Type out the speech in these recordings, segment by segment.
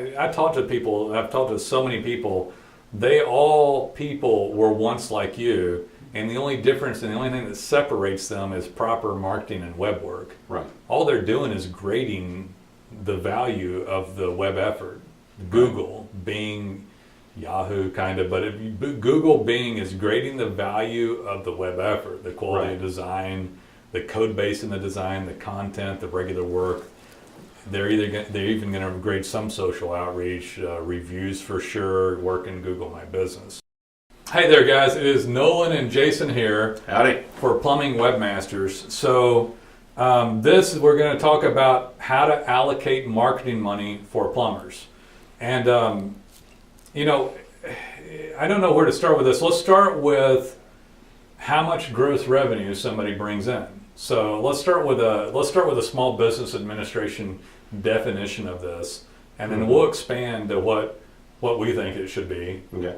I talk to people, I've talked to so many people, people were once like you, and the only difference and the only thing that separates them is proper marketing and web work. Right. All they're doing is grading the value of the web effort. Google, Bing, Yahoo kind of, but Google, Bing is grading the value of the web effort, the quality of design, the code base in the design, the content, the regular work. They're even going to grade some social outreach, reviews for sure, work in Google My Business. Hey there, guys. It is Nolan and Jason here. Howdy. For Plumbing Webmasters. So we're going to talk about how to allocate marketing money for plumbers. And, I don't know where to start with this. Let's start with how much gross revenue somebody brings in. So let's start with a small business administration definition of this, and then we'll expand to what we think it should be. Okay.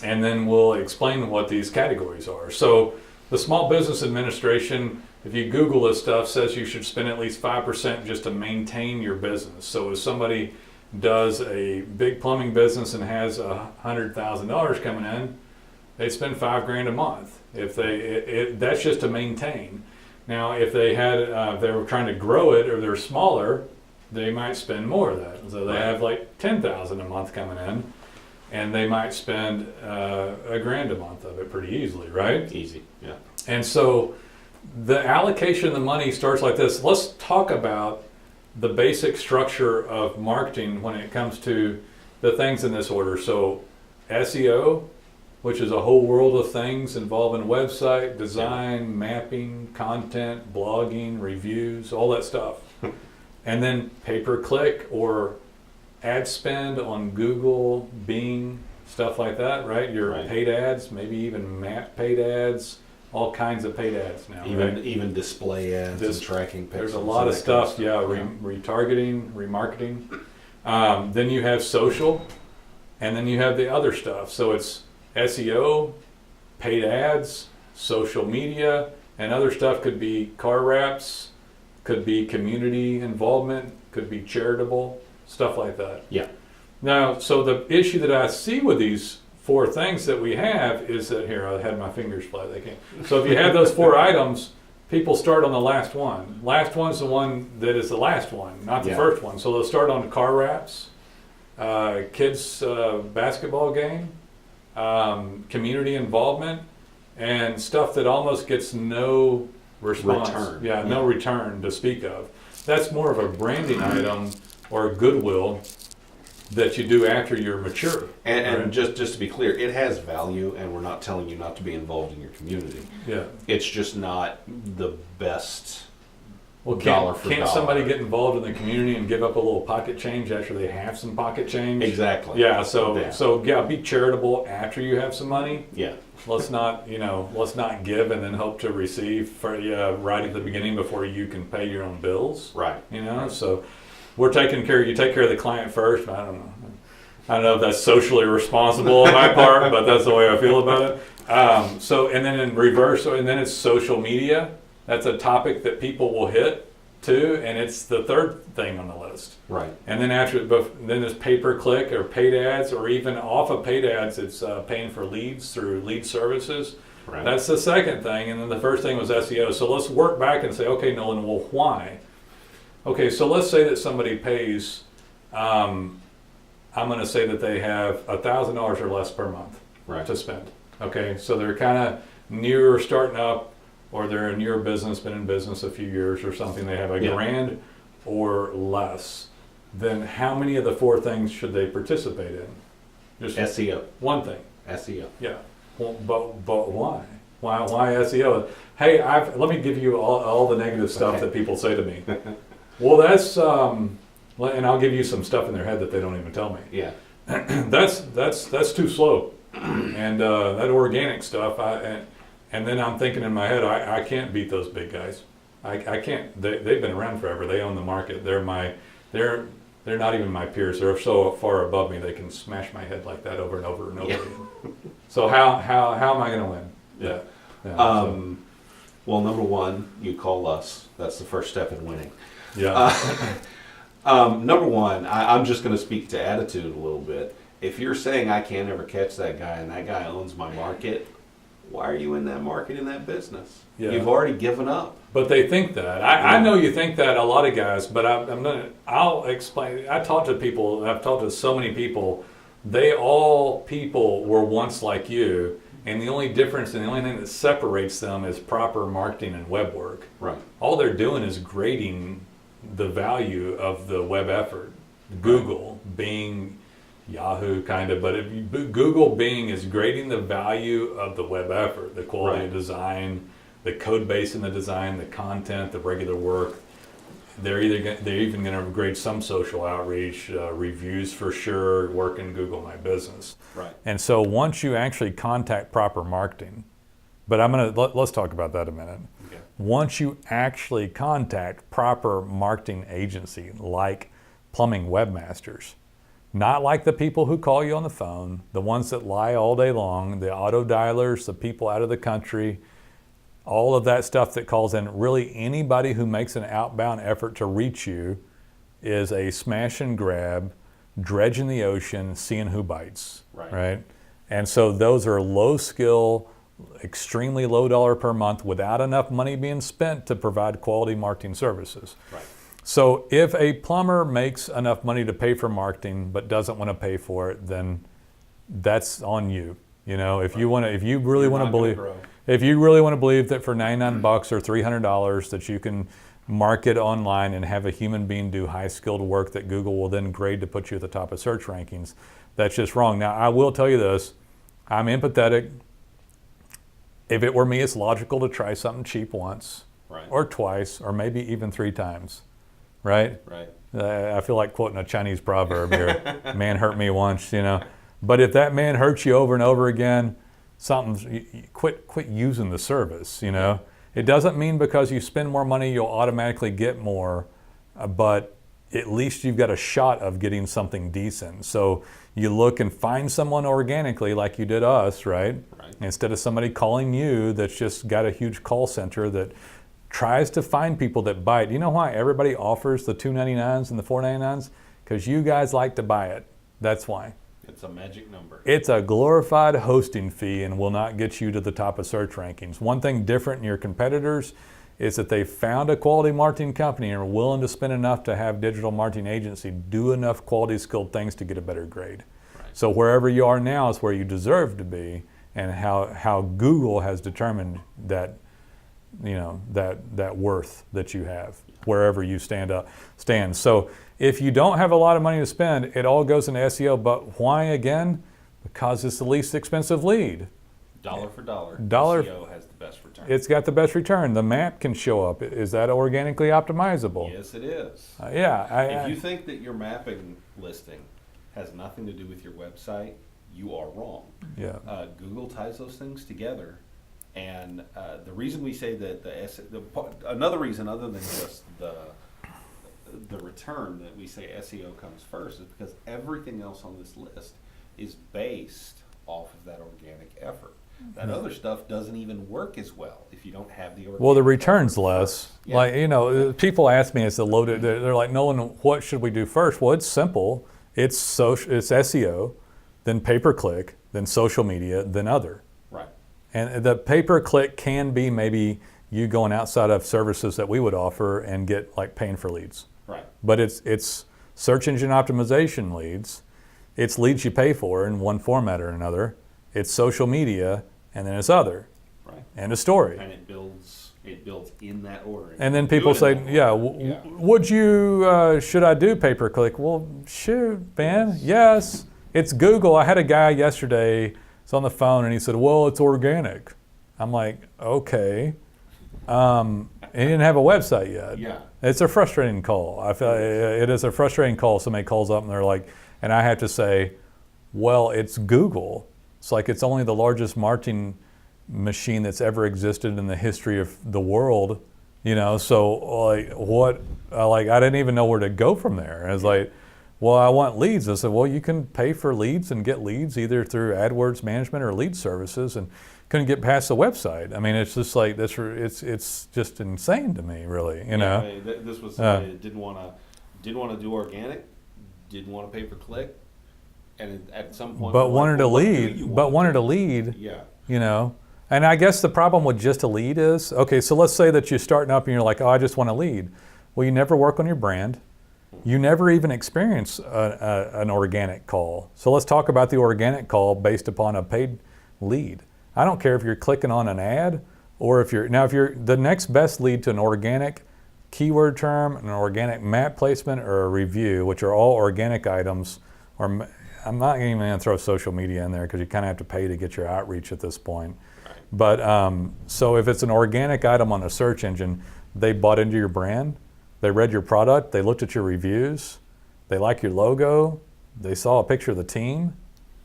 And then we'll explain what these categories are. So the small business administration, if you Google this stuff, says you should spend at least 5% just to maintain your business. So if somebody does a big plumbing business and has $100,000 coming in, they spend $5,000 a month. That's just to maintain. Now, if they were trying to grow it or they're smaller, they might spend more of that. So they have like $10,000 a month coming in, and they might spend $1,000 a month of it pretty easily, right? Easy, yeah. And so the allocation of the money starts like this. Let's talk about the basic structure of marketing when it comes to the things in this order. So SEO, which is a whole world of things involving website design, mapping, content, blogging, reviews, all that stuff. And then pay-per-click or ad spend on Google, Bing, stuff like that, right? Your paid ads, maybe even map paid ads, all kinds of paid ads now. Even display ads and tracking pixels. There's a lot of stuff, retargeting, remarketing. Then you have social, and then you have the other stuff. So it's SEO, paid ads, social media, and other stuff could be car wraps, could be community involvement, could be charitable, stuff like that. Yeah. Now, so the issue that I see with these four things that we have is that here, I had my fingers fly, they can't. So if you have those four items, people start on the last one. Last one's the one that is the last one, not the first one. So they'll start on car wraps, kids' basketball game, community involvement, and stuff that almost gets no response. No return to speak of. That's more of a branding item or a goodwill that you do after you're mature. And just to be clear, it has value, and we're not telling you not to be involved in your community. Yeah. It's just not the best. Well, can't somebody get involved in the community and give up a little pocket change after they have some pocket change? Exactly. Yeah. So be charitable after you have some money. Yeah. Let's not give and then hope to receive right at the beginning before you can pay your own bills. Right. So we're taking care. You take care of the client first. I don't know if that's socially responsible on my part, but that's the way I feel about it. And then in reverse, and then it's social media. That's a topic that people will hit too, and it's the third thing on the list. Right. And then then there's pay-per-click or paid ads, or even off of paid ads, it's paying for leads through lead services. Right. That's the second thing, and then the first thing was SEO. So let's work back and say, okay, Nolan, well, why? Okay, so let's say that somebody pays. I'm going to say that they have $1,000 or less per month to spend. Okay, so they're kind of near starting up, or they're a newer business, been in business a few years or something. They have $1,000 or less. Then how many of the four things should they participate in? Just SEO. One thing. SEO. Yeah. Well, but why? Why SEO? Hey, let me give you all the negative stuff that people say to me. Well, that's and I'll give you some stuff in their head that they don't even tell me. Yeah. that's too slow, and that organic stuff. And then I'm thinking in my head, I can't beat those big guys. I can't. They've been around forever. They own the market. They're not even my peers. They're so far above me. They can smash my head like that over and over and over again. So how am I going to win? Yeah. Well, number one, you call us. That's the first step in winning. Yeah. Number one, I'm just going to speak to attitude a little bit. If you're saying I can't ever catch that guy and that guy owns my market, why are you in that market, in that business? Yeah. You've already given up. But they think that. I know you think that, a lot of guys, but I'll explain. I've talked to so many people. People were once like you, and the only difference and the only thing that separates them is proper marketing and web work. Right. All they're doing is grading the value of the web effort. Google, Bing, Yahoo, kind of, but Google, Bing is grading the value of the web effort, the quality of design, the code base in the design, the content, the regular work. They're even going to grade some social outreach, reviews for sure, work in Google My Business. Right. And so once you actually contact proper marketing, but let's talk about that a minute. Okay. Once you actually contact proper marketing agency like Plumbing Webmasters, not like the people who call you on the phone, the ones that lie all day long, the auto dialers, the people out of the country, all of that stuff that calls in. Really, anybody who makes an outbound effort to reach you is a smash and grab, dredge in the ocean, seeing who bites. Right? And so those are low skill, extremely low dollar per month, without enough money being spent to provide quality marketing services. Right. So if a plumber makes enough money to pay for marketing but doesn't want to pay for it, then that's on you. You know, if you really want to believe that for $99 or $300 that you can market online and have a human being do high skilled work that Google will then grade to put you at the top of search rankings, that's just wrong. Now, I will tell you this, I'm empathetic. If it were me, it's logical to try something cheap once or twice or maybe even 3 times. Right? I feel like quoting a Chinese proverb here. Man hurt me once, you know. But if that man hurts you over and over again, quit using the service, you know. It doesn't mean because you spend more money you'll automatically get more, but at least you've got a shot of getting something decent. So you look and find someone organically like you did us, right? Instead of somebody calling you that's just got a huge call center that tries to find people that bite. You know why everybody offers the $2.99s and the $4.99s? Because you guys like to buy it. That's why. It's a magic number. It's a glorified hosting fee and will not get you to the top of search rankings. One thing different in your competitors is that they found a quality marketing company and are willing to spend enough to have digital marketing agency do enough quality skilled things to get a better grade. So wherever you are now is where you deserve to be, and how Google has determined that, you know, that worth that you have wherever you stand. So if you don't have a lot of money to spend, it all goes into SEO. But why again? Because it's the least expensive lead. Dollar for dollar. SEO has the best return. It's got the best return. The map can show up. Is that organically optimizable? Yes, it is. If you think that your mapping listing has nothing to do with your website, you are wrong. Yeah. Google ties those things together. And the reason we say that another reason other than just the return that we say SEO comes first is because everything else on this list is based off of that organic effort. That other stuff doesn't even work as well if you don't have the organic. Well, the return's less. Yeah. Like, you know, people ask me, it's a loaded. They're like, Nolan, what should we do first? Well, it's simple. It's SEO, then pay-per-click, then social media, then other. Right. And the pay-per-click can be maybe you going outside of services that we would offer and get like paying for leads. Right. But it's search engine optimization leads. It's leads you pay for in one format or another. It's social media, and then it's other. Right. And a story. And it builds in that order. And then people say, would you, should I do pay-per-click? Well, shoot, man, yes. It's Google. I had a guy yesterday, he's on the phone, and he said, well, it's organic. I'm like, okay. He didn't have a website yet. Yeah. It's a frustrating call. I feel it is a frustrating call. Somebody calls up and they're like, and I have to say, well, it's Google. It's like it's only the largest marketing machine that's ever existed in the history of the world, you know. So like, what? I didn't even know where to go from there. And I was like, well, I want leads. I said, well, you can pay for leads and get leads either through AdWords management or lead services, and couldn't get past the website. I mean, it's just like it's just insane to me, really. You know. This was somebody that didn't want to didn't want to do organic, didn't want to pay per click, and at some point, But we're wanted like, to well, what do lead. you But want wanted to to do? lead. Yeah. You know, and I guess the problem with just a lead is, okay, so let's say that you're starting up and you're like, oh, I just want to lead. Well, you never work on your brand. You never even experience an organic call. So let's talk about the organic call based upon a paid lead. I don't care if you're clicking on an ad or if you're the next best lead to an organic keyword term, an organic map placement, or a review, which are all organic items, or I'm not even going to throw social media in there because you kind of have to pay to get your outreach at this point. Right. But so if it's an organic item on a search engine, they bought into your brand, they read your product, they looked at your reviews, they like your logo, they saw a picture of the team,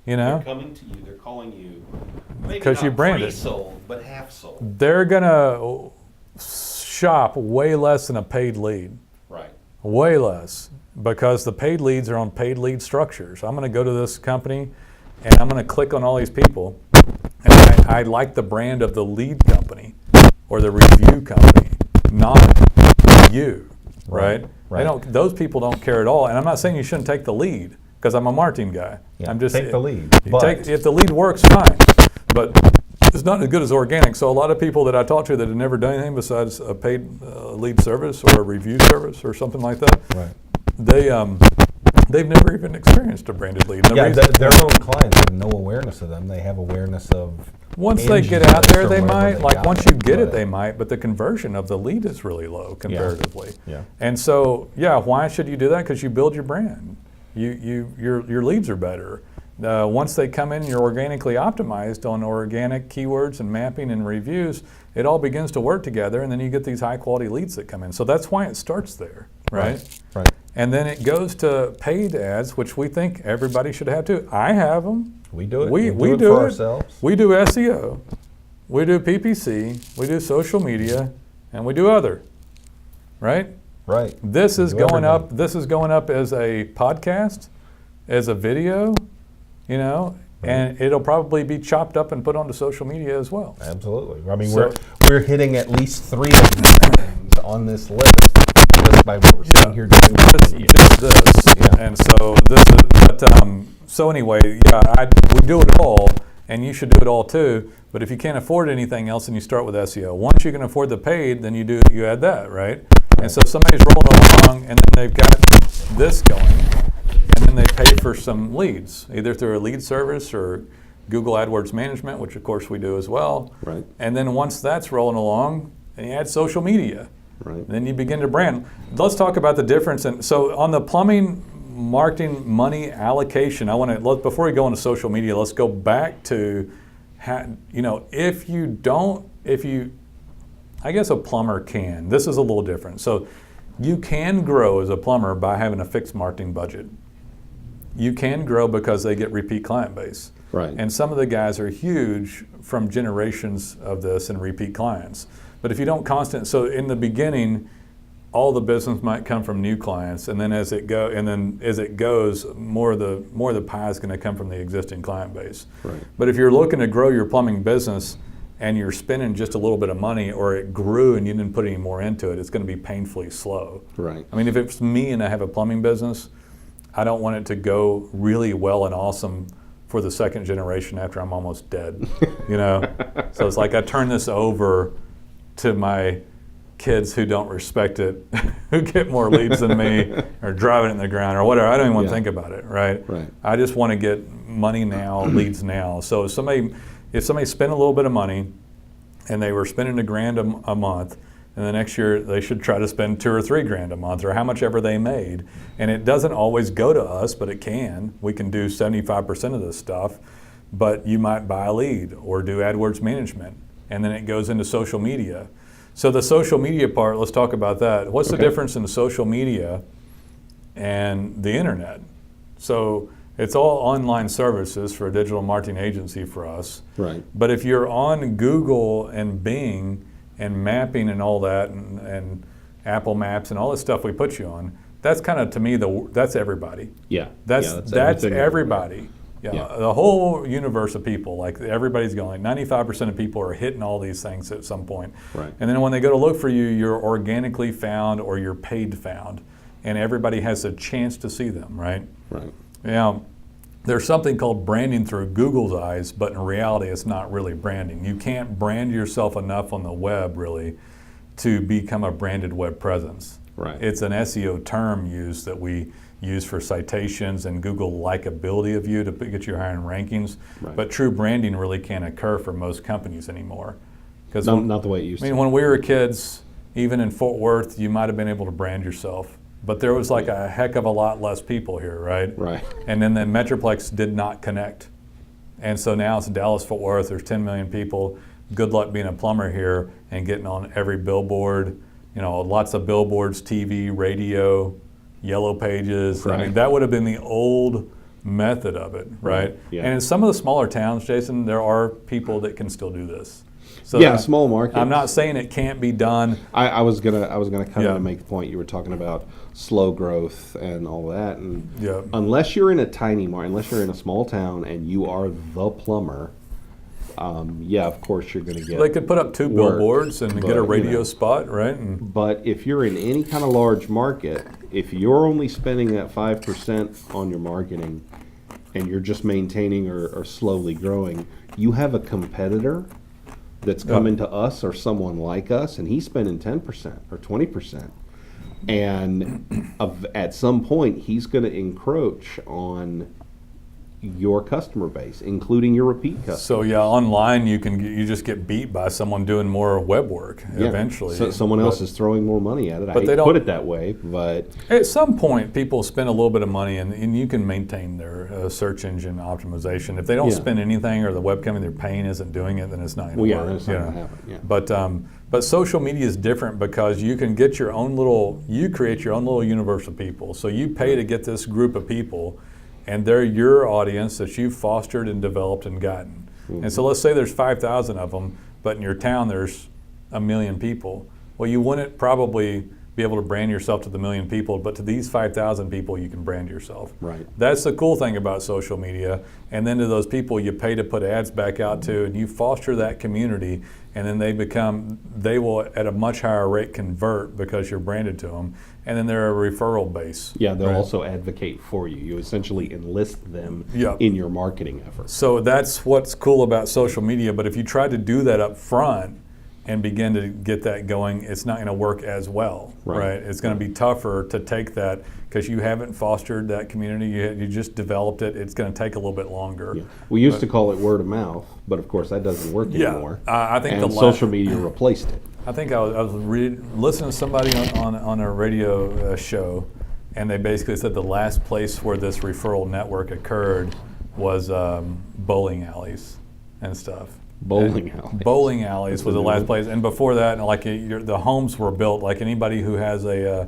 you know? They're coming to you, they're calling you, maybe 'Cause you not branded. pre-sold, but half sold. They're going to shop way less than a paid lead. Right. Way less, because the paid leads are on paid lead structures. I'm going to go to this company and I'm going to click on all these people, and I like the brand of the lead company or the review company, not you, right? Right. Those people don't care at all. And I'm not saying you shouldn't take the lead, because I'm a marketing guy. Yeah, I'm just take the lead, you but- if the lead works, fine, but it's not as good as organic. So a lot of people that I talk to that have never done anything besides a paid lead service or a review service or something like that, Right. they've never even experienced a branded lead. And the Yeah, reason- their own clients have no awareness of them. They have awareness of once they Angie's get out list there, or they wherever might. they Like got once it, you get it, but- they might. But the conversion of the lead is really low comparatively. Yeah. And so, yeah, why should you do that? Because you build your brand. Your leads are better. Once they come in, you're organically optimized on organic keywords and mapping and reviews. It all begins to work together, and then you get these high quality leads that come in. So that's why it starts there, right? Right. And then it goes to paid ads, which we think everybody should have too. I have them. We do it. We do it do for it. ourselves. We do SEO, we do PPC, we do social media, and we do other, right? Right. This is do going up. everything. This is going up as a podcast, as a video, you know, and it'll probably be chopped up and put onto social media as well. Absolutely. I mean, So- we're hitting at least 3 of these things on this list just by what we're sitting here doing. Just this, Yeah. and so this is. But so anyway, yeah, we do it all, and you should do it all too. But if you can't afford anything else, then you start with SEO. Once you can afford the paid, then you add that, right? And so somebody's rolling along, and then they've got this going, and then they pay for some leads, either through a lead service or Google AdWords management, which of course we do as well. Right. And then once that's rolling along, then you add social media. Right. And then you begin to brand. Let's talk about the difference. And so on the plumbing marketing money allocation, before we go into social media, let's go back to, I guess a plumber can. This is a little different. So you can grow as a plumber by having a fixed marketing budget. You can grow because they get repeat client base. Right. And some of the guys are huge from generations of this and repeat clients. But if you don't so in the beginning, all the business might come from new clients, and then as it goes, more of the pie is going to come from the existing client base. Right. But if you're looking to grow your plumbing business and you're spending just a little bit of money, or it grew and you didn't put any more into it, it's going to be painfully slow. Right. I mean, if it's me and I have a plumbing business, I don't want it to go really well and awesome for the second generation after I'm almost dead, you know? So it's like I turn this over to my kids who don't respect it, who get more leads than me, or driving it in the ground or whatever. I don't even want to think about it, right? Right. I just want to get money now, leads now. So if somebody spent a little bit of money and they were spending $1,000 a month, and the next year they should try to spend $2,000 or $3,000 a month, or how much ever they made. And it doesn't always go to us, but it can. We can do 75% of this stuff, but you might buy a lead or do AdWords management, and then it goes into social media. So the social media part, let's talk about that. What's the difference in the social media and the internet? So it's all online services for a digital marketing agency for us. Right. But if you're on Google and Bing and mapping and all that, and Apple Maps and all this stuff we put you on, that's kind of, to me, that's everybody. Yeah. That's everything. everybody. Yeah, Yeah. the whole universe of people, like everybody's going, 95% of people are hitting all these things at some point. Right. And then when they go to look for you, you're organically found or you're paid found. and everybody has a chance to see them, right? Right. Now, there's something called branding through Google's eyes, but in reality, it's not really branding. You can't brand yourself enough on the web, really, to become a branded web presence. Right. It's an SEO term used that we use for citations and Google likability of you to get you higher in rankings. Right. But true branding really can't occur for most companies anymore. Because Not the way it used to. when we were kids, even in Fort Worth, you might have been able to brand yourself. But there was like a heck of a lot less people here, right? Right. And then the Metroplex did not connect. And so now it's Dallas, Fort Worth, there's 10 million people. Good luck being a plumber here and getting on every billboard, lots of billboards, TV, radio, yellow pages. Right. I mean, that would have been the old method of it, right? Yeah. And in some of the smaller towns, Jason, there are people that can still do this. So Yeah, small markets. I'm not saying it can't be done. I was gonna come in Yeah. and make the point. You were talking about slow growth and all that, and Yeah. unless you're in a tiny market, unless you're in a small town and you are the plumber, of course you're going to get. They could put up 2 work, billboards and but, get a you radio know. spot, right? And But if you're in any kind of large market, if you're only spending that 5% on your marketing, and you're just maintaining or slowly growing, you have a competitor that's coming to us or someone like us, and he's spending 10% or 20%. And at some point, he's going to encroach on your customer base, including your repeat customers. so online you just get beat by someone doing more web work Yeah. eventually. So someone else But is throwing more money at it. I But hate they to don't- put it that way, but at some point, people spend a little bit of money, and you can maintain their search engine optimization. If they don't Yeah. spend spend anything, or the web company they're paying isn't doing it, then it's not going to well, yeah, work. that's not going to happen. Yeah. But social media is different because you can get you create your own little universe of people. So you pay to get this group of people, and they're your audience that you've fostered and developed and gotten. And so let's say there's 5,000 of them, but in your town there's 1 million people. Well, you wouldn't probably be able to brand yourself to the 1 million people, but to these 5,000 people you can brand yourself. Right. That's the cool thing about social media. And then to those people you pay to put ads back out to, and you foster that community, and then they will at a much higher rate convert because you're branded to them, and then they're a referral base. Yeah, they'll right? also advocate for you. You essentially enlist them Yeah. in your marketing efforts. So that's what's cool about social media. But if you try to do that up front and begin to get that going, it's not going to work as well, Right. It's going to be tougher to take that because you haven't fostered that community. You just developed it. It's going to take a little bit longer. Yeah. We used to call it word of mouth, but of course that doesn't work Yeah, anymore. I think and the social media replaced it. I think I was listening to somebody on a radio show, and they basically said the last place where this referral network occurred was bowling alleys and stuff. Bowling alleys. Bowling alleys was the That's a last new place, and before that, the homes were built. Like anybody who has a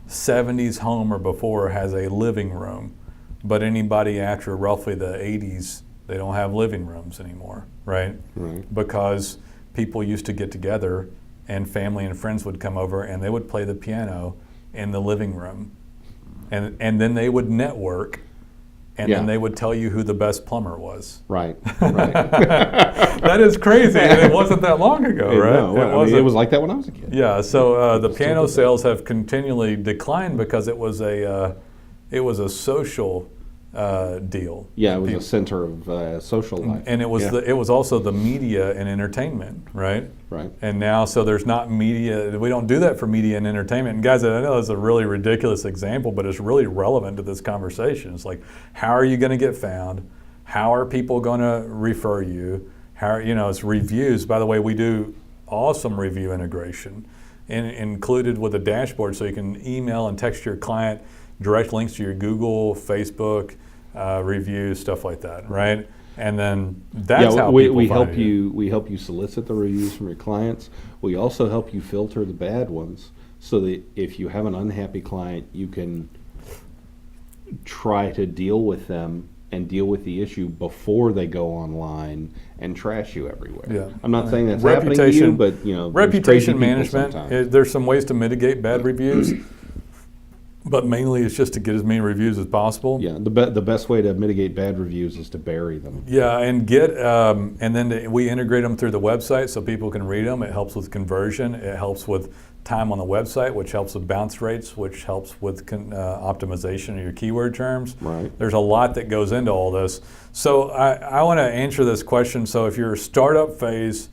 70s home or before has a living room, but anybody after roughly the 80s, they don't have living rooms anymore, right? Right. Because people used to get together, and family and friends would come over, and they would play the piano in the living room, and then they would network. And Yeah. then they would tell you who the best plumber was. Right. Right. That is crazy, and it wasn't that long ago, right? No, I mean, it was like that when I was a kid. Yeah. So the Still piano did that. sales have continually declined because it was a social deal. Yeah, it was People- a center of social life. and it was Yeah. it was also the media and entertainment, right? Right. And now, so there's not media. We don't do that for media and entertainment. And guys, I know that's a really ridiculous example, but it's really relevant to this conversation. It's like, how are you going to get found? How are people going to refer you? It's reviews. By the way, we do awesome review integration, included with a dashboard, so you can email and text your client direct links to your Google, Facebook reviews, stuff like that, right? And then that's how we people find help you. We help you solicit the reviews from your clients. We also help you filter the bad ones, so that if you have an unhappy client, you can try to deal with them and deal with the issue before they go online and trash you everywhere. Yeah. I'm not saying that's happening to you, but there's crazy reputation people management. sometimes. There's some ways to mitigate bad reviews, but mainly it's just to get as many reviews as possible. Yeah, the best way to mitigate bad reviews is to bury them. Yeah, and we integrate them through the website so people can read them. It helps with conversion. It helps with time on the website, which helps with bounce rates, which helps with optimization of your keyword terms. Right. There's a lot that goes into all this. So I want to answer this question. So if you're a startup phase,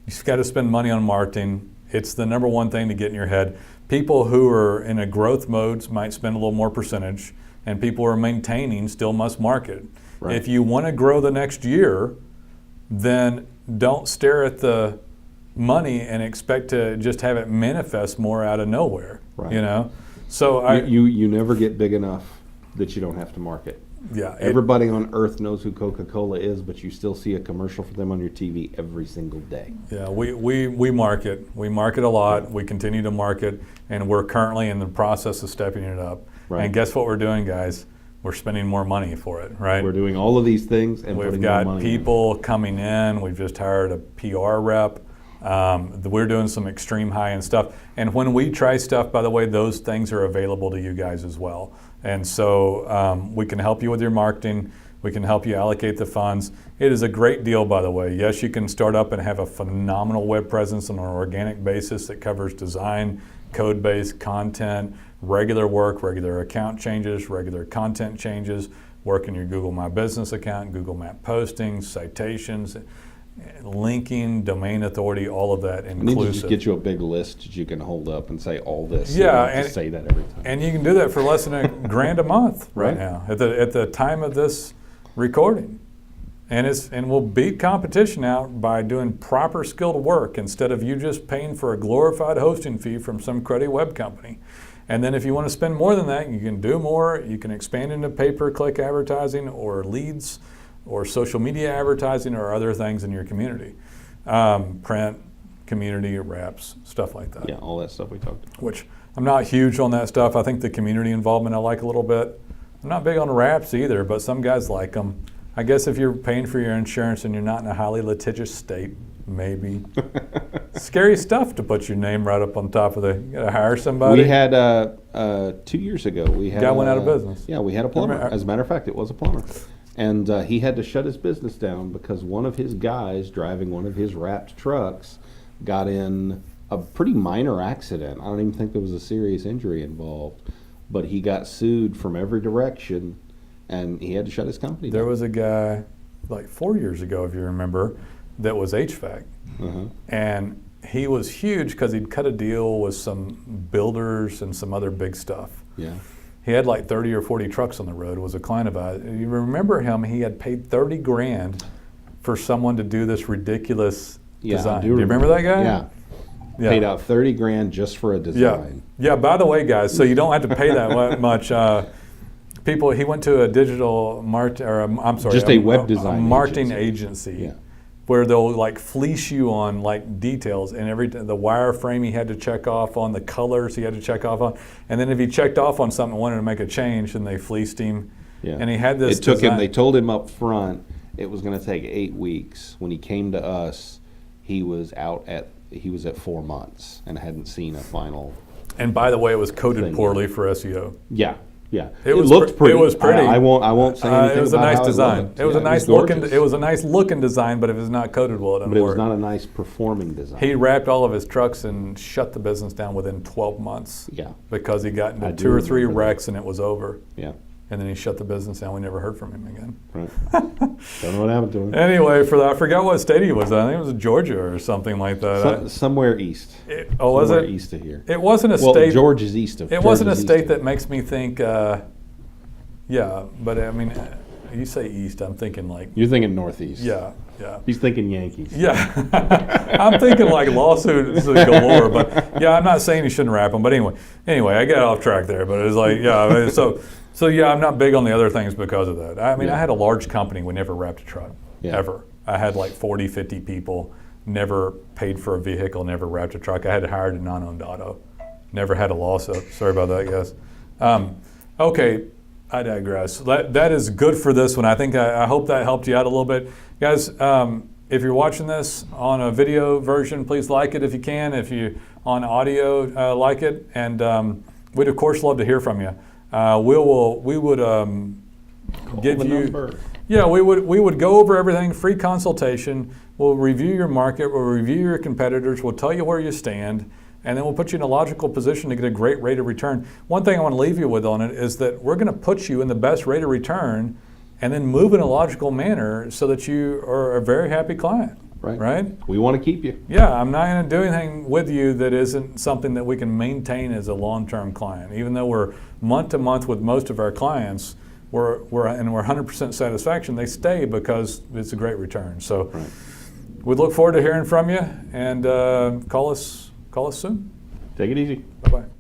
you've got to spend money on marketing. It's the number one thing to get in your head. People who are in a growth mode might spend a little more percentage, and people who are maintaining still must market. Right. If you want to grow the next year, then don't stare at the money and expect to just have it manifest more out of nowhere. Right. You know, so You never get big enough that you don't have to market. yeah, Everybody on earth knows who Coca-Cola is, but you still see a commercial for them on your TV every single day. yeah, we market. We market a lot. We continue to market, and we're currently in the process of stepping it up. Right. And guess what we're doing, guys? We're spending more money for it, right? We're doing all of these things and We've putting got more money in. people coming in. We've just hired a PR rep. We're doing some extreme high-end stuff. And when we try stuff, by the way, those things are available to you guys as well. And so we can help you with your marketing. We can help you allocate the funds. It is a great deal, by the way. Yes, you can start up and have a phenomenal web presence on an organic basis that covers design, code base, content, regular work, regular account changes, regular content changes, work in your Google My Business account, Google Map postings, citations, linking, domain authority, all of that I need to inclusive. just get you a big list that you can hold up and say all this. Yeah, You don't have and- to say that every time. And you can do that for less than $1,000 a month right Right. now at the time of this recording. And we'll beat competition out by doing proper skilled work instead of you just paying for a glorified hosting fee from some cruddy web company. And then if you want to spend more than that, you can do more. You can expand into pay-per-click advertising or leads or social media advertising or other things in your community. Print, community, reps, stuff like that. Yeah, all that stuff we talked about. Which I'm not huge on that stuff. I think the community involvement I like a little bit. I'm not big on wraps either, but some guys like them. I guess if you're paying for your insurance and you're not in a highly litigious state, maybe. Scary stuff to put your name right up on top of the. You gotta hire somebody. We had 2 years ago. We had Guy went out of business. Yeah, we had a plumber. Remember- As a matter of fact, it was a plumber, and he had to shut his business down because one of his guys driving one of his wrapped trucks got in a pretty minor accident. I don't even think there was a serious injury involved, but he got sued from every direction, and he had to shut his company There down. was a guy like 4 years ago, if you remember, that was HVAC. Uh-huh. And he was huge because he'd cut a deal with some builders and some other big stuff. Yeah. He had like 30 or 40 trucks on the road, was a client of ours. You remember him, he had paid 30 grand for someone to do this ridiculous Yeah, design. I Do you remember that guy? Yeah. Yeah. Paid out 30 grand just for a Yeah. design. Yeah, by the way, guys, so you don't have to pay that much. He went to a digital Just a web design marketing agency. agency. Yeah. Where they'll like fleece you on like details and the wireframe he had to check off on, the colors he had to check off on, and then if he checked off on something and wanted to make a change, then they fleeced him. Yeah. And he had this. It took him. design- They told him up front it was going to take 8 weeks. When he came to us, he was at 4 months and hadn't seen a final. And by the way, it was coded thing. poorly for SEO. Yeah, yeah. It was looked pre- pretty. it was pretty. I won't say anything It was a about nice how design. looked. It was Yeah, a nice gorgeous. looking. It was a nice looking design, but if it's not coded well, it doesn't But it work. was not a nice performing design. He wrapped all of his trucks and shut the business down within 12 months. Yeah. Because he got I into do 2 or 3 remember that. wrecks and it was over. Yeah. And then he shut the business down. We never heard from him again. Right. Don't know what happened to him. Anyway, I forgot what state he was in. I think it was Georgia or something like that. Somewhere east. Was Somewhere it? east of here. It wasn't a Well, state. George is east of. It wasn't a Georgia's east state of that here. makes me think. Yeah, but I mean, you say east, I'm thinking like. You're thinking northeast. Yeah. He's thinking Yankees. Yeah, I'm thinking like lawsuits galore, but yeah, I'm not saying you shouldn't wrap them. But anyway, I got off track there. But it's like, yeah, I mean, so yeah, I'm not big on the other things because of that. I mean, Yeah. I had a large company. We never wrapped a truck, Yeah. ever. I had like 40, 50 people, never paid for a vehicle, never wrapped a truck. I had hired a non-owned auto. Never had a lawsuit. Sorry about that, guys. Okay, I digress. That is good for this one. I hope that helped you out a little bit. Guys, if you're watching this on a video version, please like it if you can. If you on audio, like it. And we'd of course love to hear from you. We would give the you. number. Yeah, we would go over everything, free consultation. We'll review your market. We'll review your competitors. We'll tell you where you stand. and then we'll put you in a logical position to get a great rate of return. One thing I want to leave you with on it is that we're going to put you in the best rate of return and then move in a logical manner so that you are a very happy client. Right? We want to keep you. Yeah, I'm not going to do anything with you that isn't something that we can maintain as a long-term client. Even though we're month to month with most of our clients, we're 100% satisfaction. They stay because it's a great return. So we look forward to hearing from you, and call us soon. Take it easy. Bye-bye.